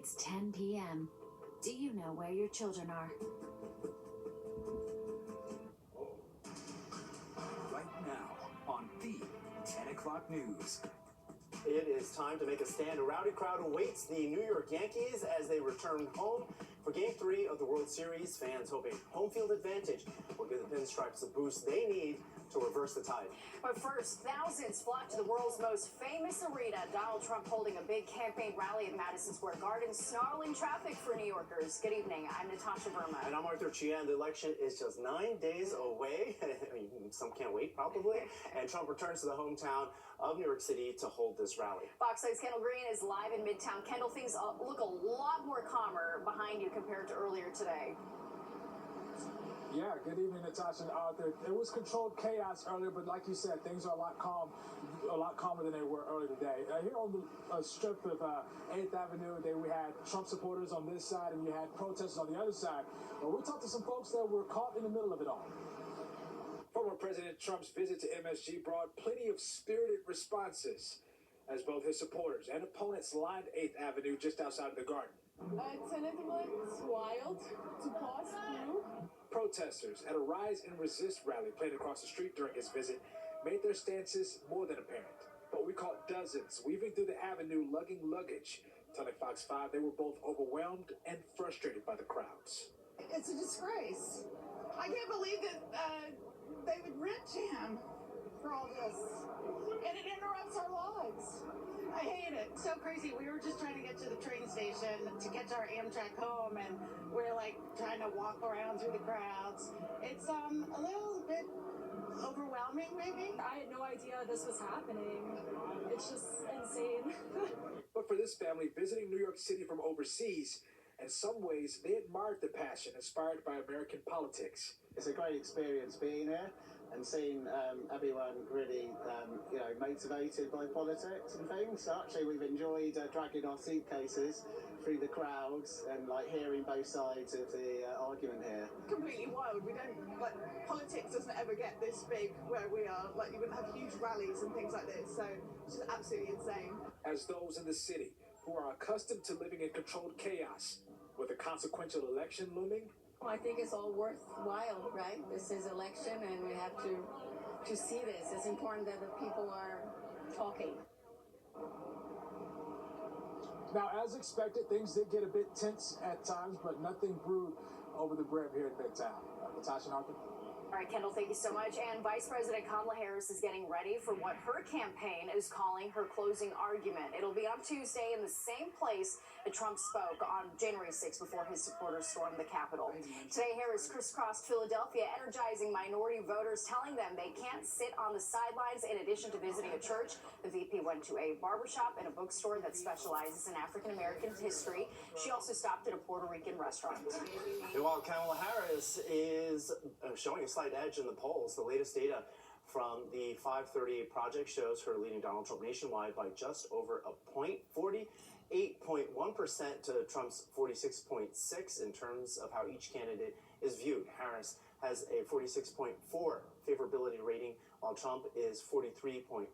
It's 10 p.m. Do you know where your children are? Right now on the 10 o'clock news. It is time to make a stand. A rowdy crowd awaits the New York Yankees as they return home for Game 3 of the World Series. Fans hoping home field advantage will give the Pinstripes the boost they need to reverse the tide. But first, thousands flocked to the world's most famous arena. Donald Trump holding a big campaign rally at Madison Square Garden, snarling traffic for New Yorkers. Good evening. I'm Natasha Verma. And I'm Arthur Chian. The election is just 9 days away. I mean, some can't wait, probably. And Trump returns to the hometown of New York City to hold this rally. Fox 6's Kendall Green is live in Midtown. Kendall, things look a lot more calmer behind you compared to earlier today. Yeah, good evening, Natasha and Arthur. It was controlled chaos earlier, but like you said, things are a lot calmer than they were earlier today. Here on the strip of 8th Avenue, we had Trump supporters on this side, and you had protesters on the other side. But we talked to some folks that were caught in the middle of it all. Former President Trump's visit to MSG brought plenty of spirited responses, as both his supporters and opponents lined 8th Avenue just outside of the garden. It's wild to pass through. Protesters at a Rise and Resist rally played across the street during his visit made their stances more than apparent. But we caught dozens weaving through the avenue lugging luggage, telling Fox 5 they were both overwhelmed and frustrated by the crowds. It's a disgrace. I can't believe that they would rent jam for all this. And it interrupts our lives. I hate it. So crazy. We were just trying to get to the train station to get to our Amtrak home, and we're like trying to walk around through the crowds. It's a little bit overwhelming, maybe. I had no idea this was happening. It's just insane. But for this family visiting New York City from overseas, in some ways they admired the passion inspired by American politics. It's a great experience being here and seeing everyone really, motivated by politics and things. So actually, we've enjoyed dragging our suitcases through the crowds and hearing both sides of the argument here. Completely wild. We don't politics doesn't ever get this big where we are. You wouldn't have huge rallies and things like this. So it's just absolutely insane. As those in the city who are accustomed to living in controlled chaos, with a consequential election looming. I think it's all worthwhile, right? This is election, and we have to see this. It's important that the people are talking. Now, as expected, things did get a bit tense at times, but nothing brewed over the brim here in Midtown. Natasha and Arthur. All right, Kendall, thank you so much. And Vice President Kamala Harris is getting ready for what her campaign is calling her closing argument. It'll be on Tuesday in the same place that Trump spoke on January 6th before his supporters stormed the Capitol. Today, Harris crisscrossed Philadelphia, energizing minority voters, telling them they can't sit on the sidelines. In addition to visiting a church, the VP went to a barbershop and a bookstore that specializes in African-American history. She also stopped at a Puerto Rican restaurant. While Kamala Harris is showing a slight edge in the polls, the latest data from the 538 project shows her leading Donald Trump nationwide by just over a point, 48.1% to Trump's 46.6 in terms of how each candidate is viewed. Harris has a 46.4 favorability rating, while Trump is 43.4%.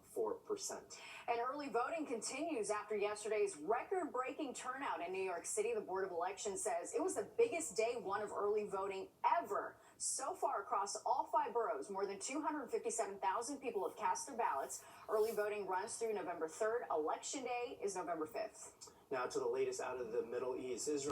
And early voting continues after yesterday's record-breaking turnout in New York City. The Board of Elections says it was the biggest day one of early voting ever. So far across all 5 boroughs, more than 257,000 people have cast their ballots. Early voting runs through November 3rd. Election Day is November 5th. Now to the latest out of the Middle East. Israel